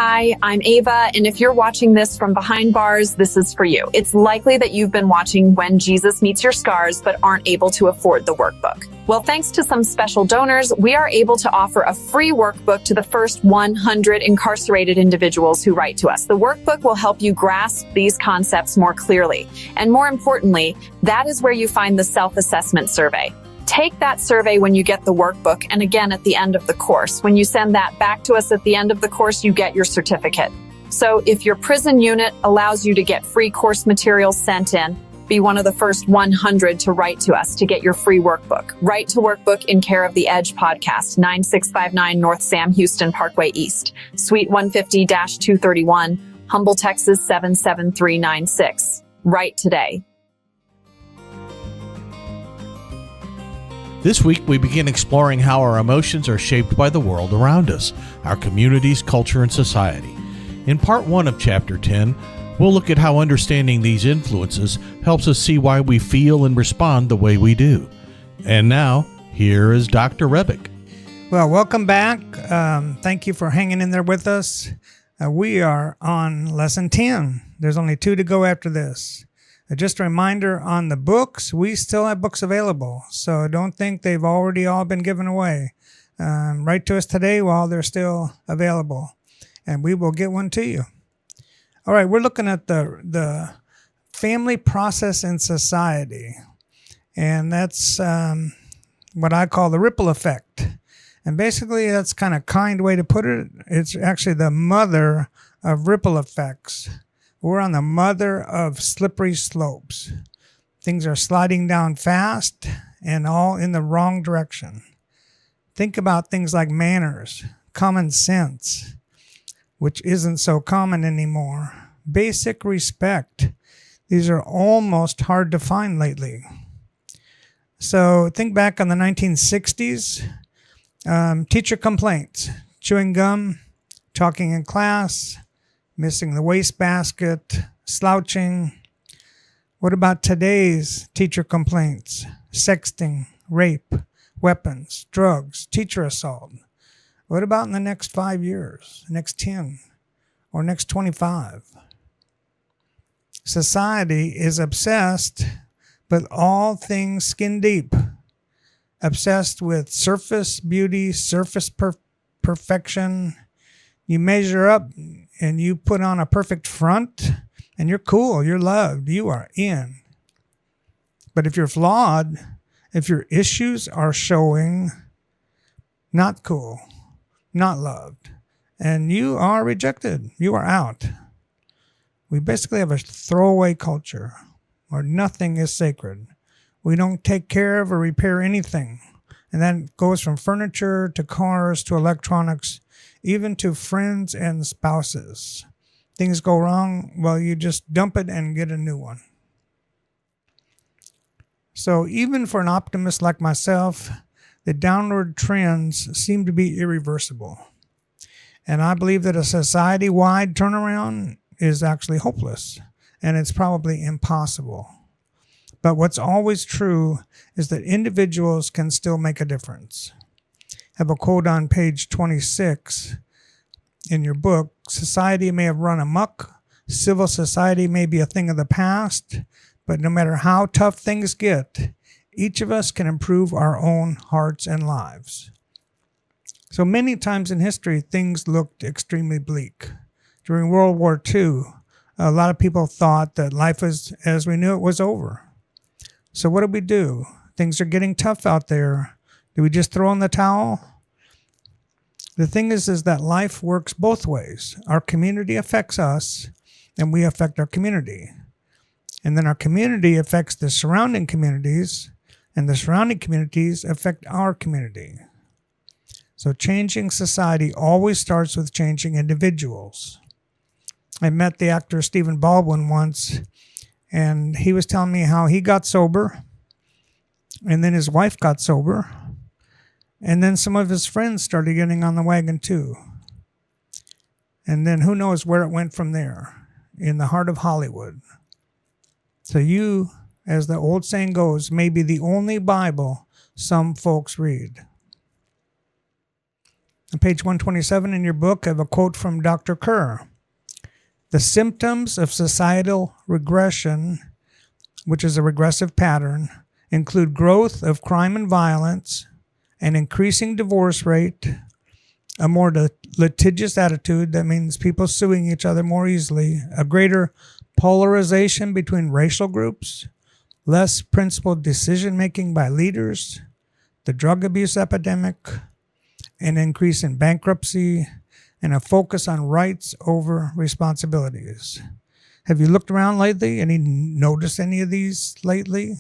Hi, I'm Ava, and if you're watching this from behind bars, this is for you. It's likely that you've been watching When Jesus Meets Your Scars, but aren't able to afford the workbook. Well, thanks to some special donors, we are able to offer a free workbook to the first 100 incarcerated individuals who write to us. The workbook will help you grasp these concepts more clearly. And more importantly, that is where you find the self-assessment survey. Take that survey when you get the workbook and again at the end of the course. When you send that back to us at the end of the course, you get your certificate. So if your prison unit allows you to get free course materials sent in, be one of the first 100 to write to us to get your free workbook. Write to workbook in care of the Edge Podcast, 9659 North Sam Houston Parkway East, Suite 150-231, Humble, Texas 77396. Write today. This week, we begin exploring how our emotions are shaped by the world around us, our communities, culture, and society. In part 1 of Chapter 10, we'll look at how understanding these influences helps us see why we feel and respond the way we do. And now, here is Dr. Hrebik. Well, welcome back. Thank you for hanging in there with us. We are on Lesson 10. There's only 2 to go after this. Just a reminder on the books, we still have books available, so don't think they've already all been given away. Write to us today while they're still available, and we will get one to you. All right, we're looking at the family process in society, and that's what I call the ripple effect. And basically, that's kind of a kind way to put it. It's actually the mother of ripple effects. We're on the mother of slippery slopes. Things are sliding down fast and all in the wrong direction. Think about things like manners, common sense, which isn't so common anymore. Basic respect. These are almost hard to find lately. So think back on the 1960s. Teacher complaints, chewing gum, talking in class, missing the wastebasket, slouching. What about today's teacher complaints? Sexting, rape, weapons, drugs, teacher assault. What about in the next 5 years, next 10, or next 25? Society is obsessed with all things skin deep, obsessed with surface beauty, surface perfection. You measure up and you put on a perfect front, and you're cool, you're loved, you are in. But if you're flawed, if your issues are showing, not cool, not loved, and you are rejected, you are out. We basically have a throwaway culture where nothing is sacred. We don't take care of or repair anything. And that goes from furniture to cars to electronics, even to friends and spouses. Things go wrong, well, you just dump it and get a new one. So even for an optimist like myself, the downward trends seem to be irreversible. And I believe that a society-wide turnaround is actually hopeless, and it's probably impossible. But what's always true is that individuals can still make a difference. I have a quote on page 26 in your book. Society may have run amok. Civil society may be a thing of the past. But no matter how tough things get, each of us can improve our own hearts and lives. So many times in history, things looked extremely bleak. During World War II, a lot of people thought that life as we knew it was over. So what do? Things are getting tough out there. Do we just throw in the towel? The thing is that life works both ways. Our community affects us, and we affect our community. And then our community affects the surrounding communities, and the surrounding communities affect our community. So changing society always starts with changing individuals. I met the actor Stephen Baldwin once, and he was telling me how he got sober, and then his wife got sober, and then some of his friends started getting on the wagon too. And then who knows where it went from there, in the heart of Hollywood. So you, as the old saying goes, may be the only Bible some folks read. On page 127 in your book, I have a quote from Dr. Kerr. The symptoms of societal regression, which is a regressive pattern, include growth of crime and violence, an increasing divorce rate, a more litigious attitude, that means people suing each other more easily, a greater polarization between racial groups, less principled decision-making by leaders, the drug abuse epidemic, an increase in bankruptcy, and a focus on rights over responsibilities. Have you looked around lately? Noticed any of these lately?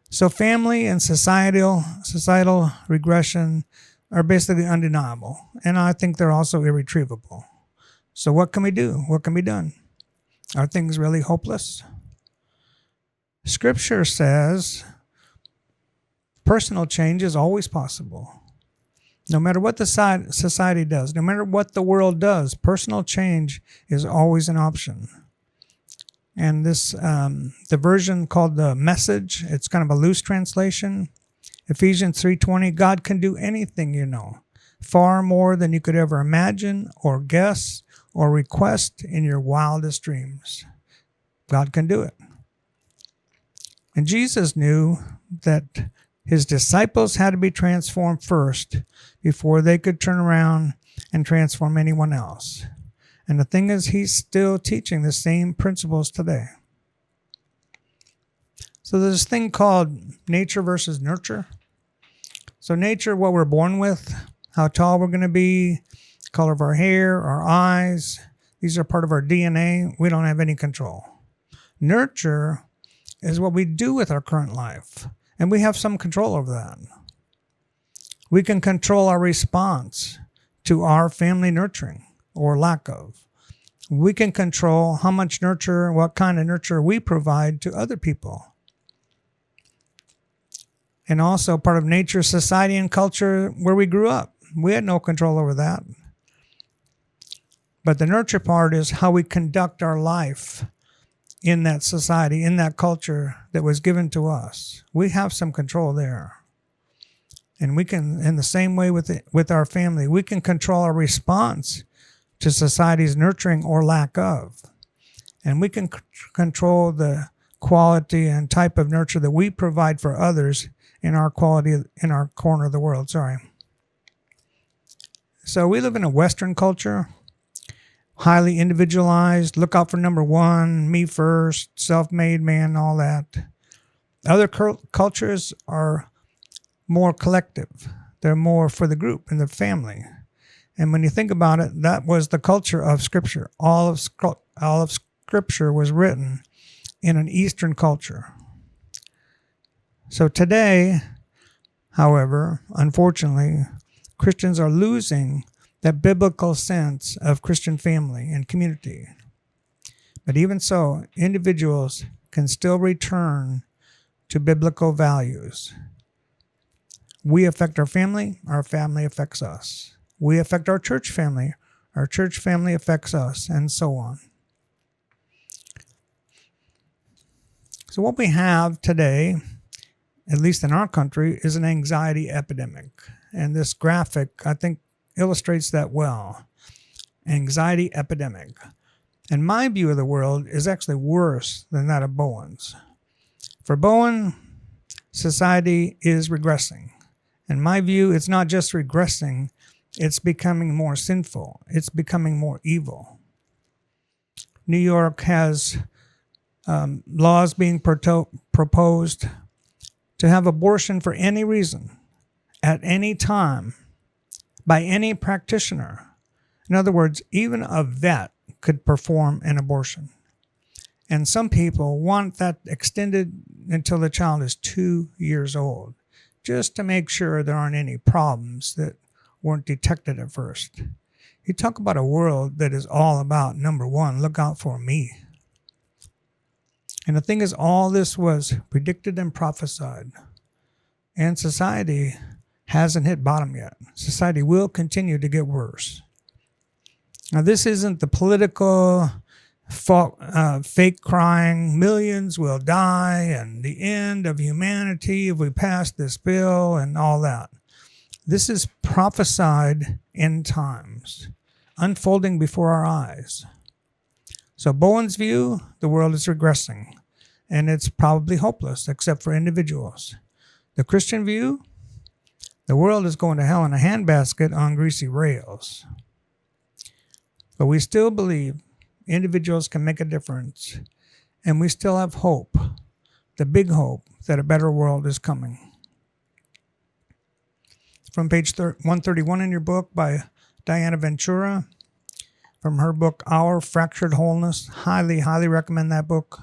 So family and societal regression are basically undeniable, and I think they're also irretrievable. So what can we do? What can be done? Are things really hopeless? Scripture says personal change is always possible. No matter what the society does, no matter what the world does, personal change is always an option. And this, the version called the Message, it's kind of a loose translation. Ephesians 3:20, God can do anything, far more than you could ever imagine or guess or request in your wildest dreams. God can do it. And Jesus knew that his disciples had to be transformed first before they could turn around and transform anyone else. And the thing is, he's still teaching the same principles today. So there's this thing called nature versus nurture. So nature, what we're born with, how tall we're going to be, color of our hair, our eyes, these are part of our DNA. We don't have any control. Nurture is what we do with our current life, and we have some control over that. We can control our response to our family nurturing or lack of. We can control how much nurture, what kind of nurture we provide to other people. And also part of nature, society, and culture where we grew up. We had no control over that. But the nurture part is how we conduct our life in that society, in that culture that was given to us. We have some control there. And we can, in the same way with our family, we can control our response to society's nurturing or lack of. And we can control the quality and type of nurture that we provide for others in our corner of the world. So we live in a Western culture, highly individualized, look out for number one, me first, self-made man, all that. Other cultures are more collective. They're more for the group and the family. And when you think about it, that was the culture of Scripture. All of Scripture was written in an Eastern culture. So today, however, unfortunately, Christians are losing that biblical sense of Christian family and community. But even so, individuals can still return to biblical values. We affect our family affects us. We affect our church family affects us, and so on. So what we have today, at least in our country, is an anxiety epidemic. And this graphic, I think, illustrates that well. Anxiety epidemic. And my view of the world is actually worse than that of Bowen's. For Bowen, society is regressing. In my view, it's not just regressing, it's becoming more sinful. It's becoming more evil. New York has laws being proposed to have abortion for any reason, at any time, by any practitioner. In other words, even a vet could perform an abortion. And some people want that extended until the child is 2 years old, just to make sure there aren't any problems that weren't detected at first. You talk about a world that is all about, number one, look out for me. And the thing is, all this was predicted and prophesied. And society hasn't hit bottom yet. Society will continue to get worse. Now, this isn't the political fake crying, millions will die, and the end of humanity if we pass this bill and all that. This is prophesied end times, unfolding before our eyes. So Bowen's view, the world is regressing, and it's probably hopeless, except for individuals. The Christian view, the world is going to hell in a handbasket on greasy rails. But we still believe individuals can make a difference, and we still have hope, the big hope that a better world is coming. From page 131 in your book by Diana Ventura, from her book, Our Fractured Wholeness. Highly, highly recommend that book.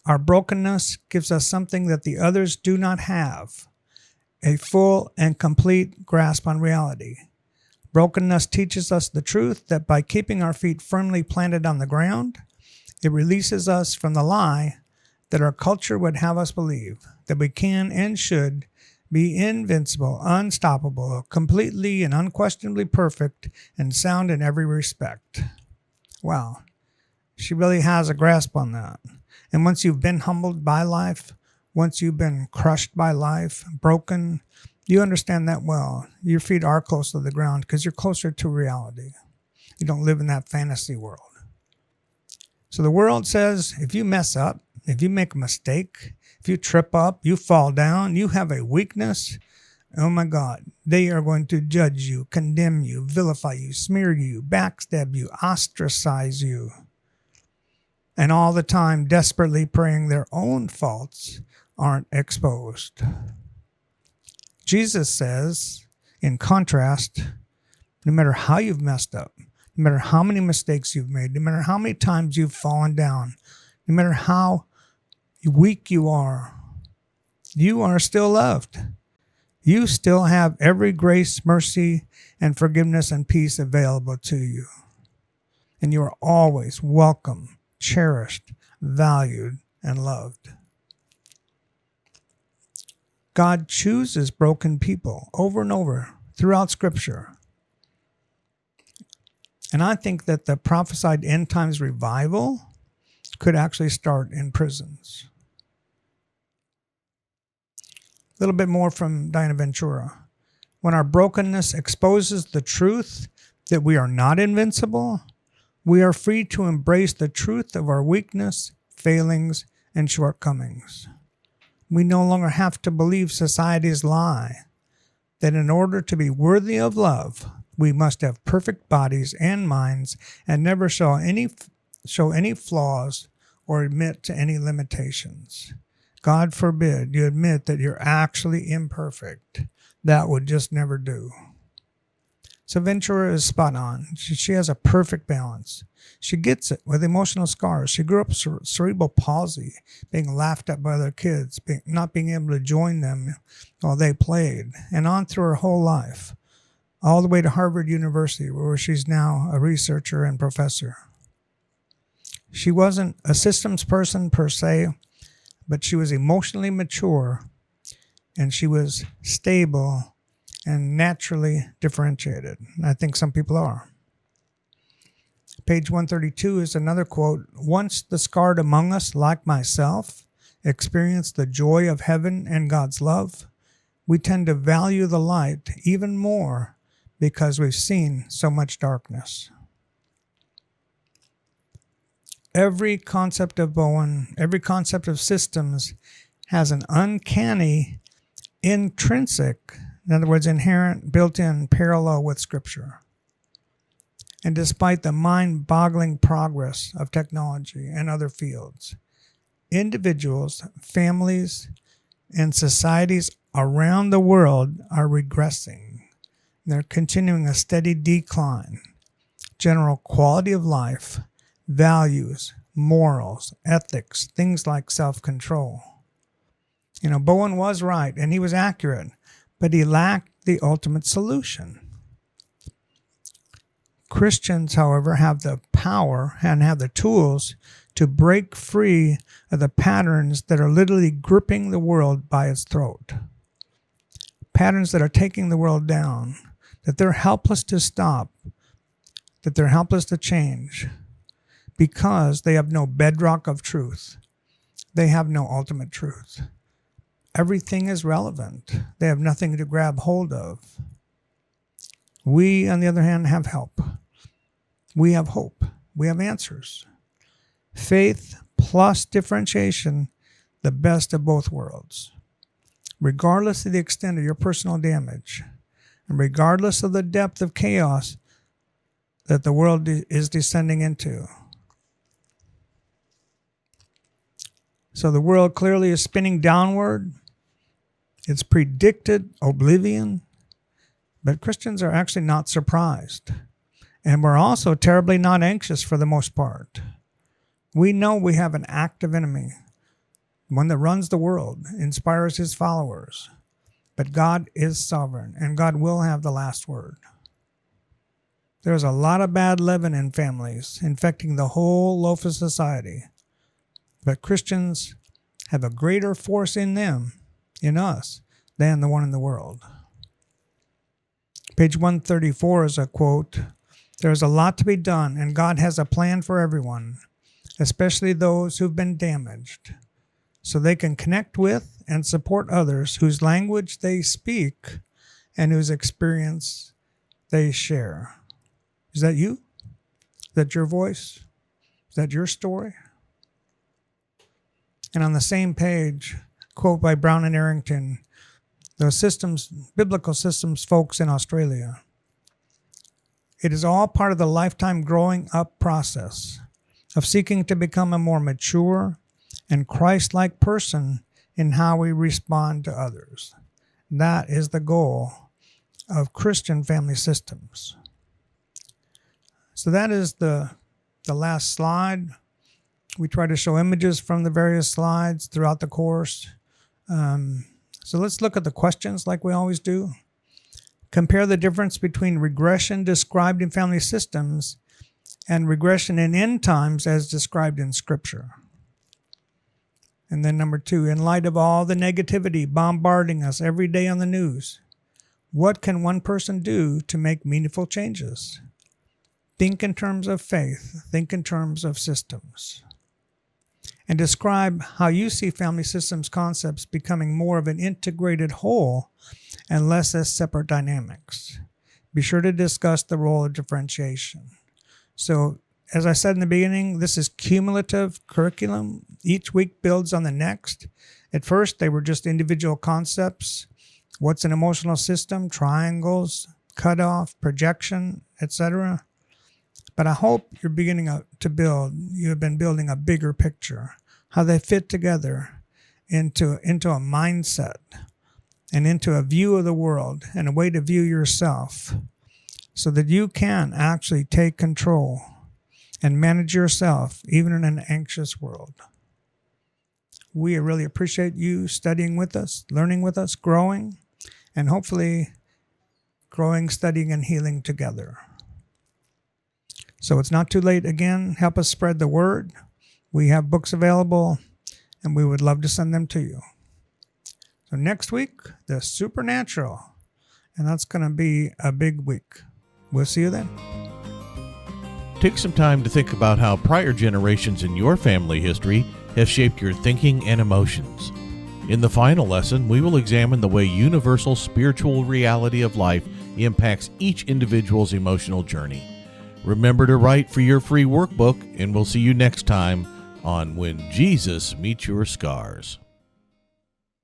Our brokenness gives us something that the others do not have, a full and complete grasp on reality. Brokenness teaches us the truth that by keeping our feet firmly planted on the ground, it releases us from the lie that our culture would have us believe, that we can and should be invincible, unstoppable, completely and unquestionably perfect, and sound in every respect. Wow. She really has a grasp on that. And once you've been humbled by life, once you've been crushed by life, broken, you understand that well. Your feet are close to the ground because you're closer to reality. You don't live in that fantasy world. So the world says, if you mess up, if you make a mistake, if you trip up, you fall down, you have a weakness, oh my God, they are going to judge you, condemn you, vilify you, smear you, backstab you, ostracize you. And all the time desperately praying their own faults aren't exposed. Jesus says, in contrast, no matter how you've messed up, no matter how many mistakes you've made, no matter how many times you've fallen down, no matter how weak you are still loved. You still have every grace, mercy, and forgiveness and peace available to you. And you are always welcome, cherished, valued, and loved. God chooses broken people over and over throughout Scripture. And I think that the prophesied end times revival could actually start in prisons. A little bit more from Diana Ventura. When our brokenness exposes the truth that we are not invincible, we are free to embrace the truth of our weakness, failings, and shortcomings. We no longer have to believe society's lie that in order to be worthy of love, we must have perfect bodies and minds and never show any flaws or admit to any limitations. God forbid you admit that you're actually imperfect. That would just never do. So Ventura is spot on. She has a perfect balance. She gets it with emotional scars. She grew up with cerebral palsy, being laughed at by other kids, not being able to join them while they played, and on through her whole life, all the way to Harvard University, where she's now a researcher and professor. She wasn't a systems person per se, but she was emotionally mature, and she was stable and naturally differentiated. And I think some people are. Page 132 is another quote. Once the scarred among us, like myself, experience the joy of heaven and God's love, we tend to value the light even more because we've seen so much darkness. Every concept of Bowen, every concept of systems has an uncanny, intrinsic, in other words, inherent, built-in parallel with Scripture. And despite the mind-boggling progress of technology and other fields, individuals, families, and societies around the world are regressing. They're continuing a steady decline. General quality of life, values, morals, ethics, things like self-control. Bowen was right, and he was accurate, but he lacked the ultimate solution. Christians, however, have the power and have the tools to break free of the patterns that are literally gripping the world by its throat. Patterns that are taking the world down, that they're helpless to stop, that they're helpless to change, because they have no bedrock of truth. They have no ultimate truth. Everything is relevant. They have nothing to grab hold of. We, on the other hand, have help. We have hope. We have answers. Faith plus differentiation, the best of both worlds. Regardless of the extent of your personal damage, and regardless of the depth of chaos that the world is descending into. So the world clearly is spinning downward. It's predicted oblivion. But Christians are actually not surprised. And we're also terribly not anxious for the most part. We know we have an active enemy, one that runs the world, inspires his followers. But God is sovereign, and God will have the last word. There's a lot of bad leaven in families, infecting the whole loaf of society. But Christians have a greater force in them, in us, than the one in the world. Page 134 is a quote, "There's a lot to be done, and God has a plan for everyone, especially those who've been damaged, so they can connect with and support others whose language they speak and whose experience they share." Is that you? Is that your voice? Is that your story? And on the same page, quote by Brown and Arrington, the biblical systems folks in Australia. "It is all part of the lifetime growing up process of seeking to become a more mature and Christ-like person in how we respond to others. That is the goal of Christian family systems." So that is the last slide. We try to show images from the various slides throughout the course. So let's look at the questions like we always do. Compare the difference between regression described in family systems and regression in end times as described in Scripture. And then number 2, in light of all the negativity bombarding us every day on the news, what can one person do to make meaningful changes? Think in terms of faith. Think in terms of systems. And describe how you see family systems concepts becoming more of an integrated whole and less as separate dynamics. Be sure to discuss the role of differentiation. So, as I said in the beginning, this is cumulative curriculum. Each week builds on the next. At first, they were just individual concepts. What's an emotional system? Triangles, cutoff, projection, etc. But I hope you have been building a bigger picture, how they fit together into a mindset and into a view of the world and a way to view yourself so that you can actually take control and manage yourself even in an anxious world. We really appreciate you studying with us, learning with us, growing, and hopefully growing, studying, and healing together. So it's not too late. Again, help us spread the word. We have books available, and we would love to send them to you. So next week, the supernatural, and that's going to be a big week. We'll see you then. Take some time to think about how prior generations in your family history have shaped your thinking and emotions. In the final lesson, we will examine the way universal spiritual reality of life impacts each individual's emotional journey. Remember to write for your free workbook, and we'll see you next time on When Jesus Meets Your Scars.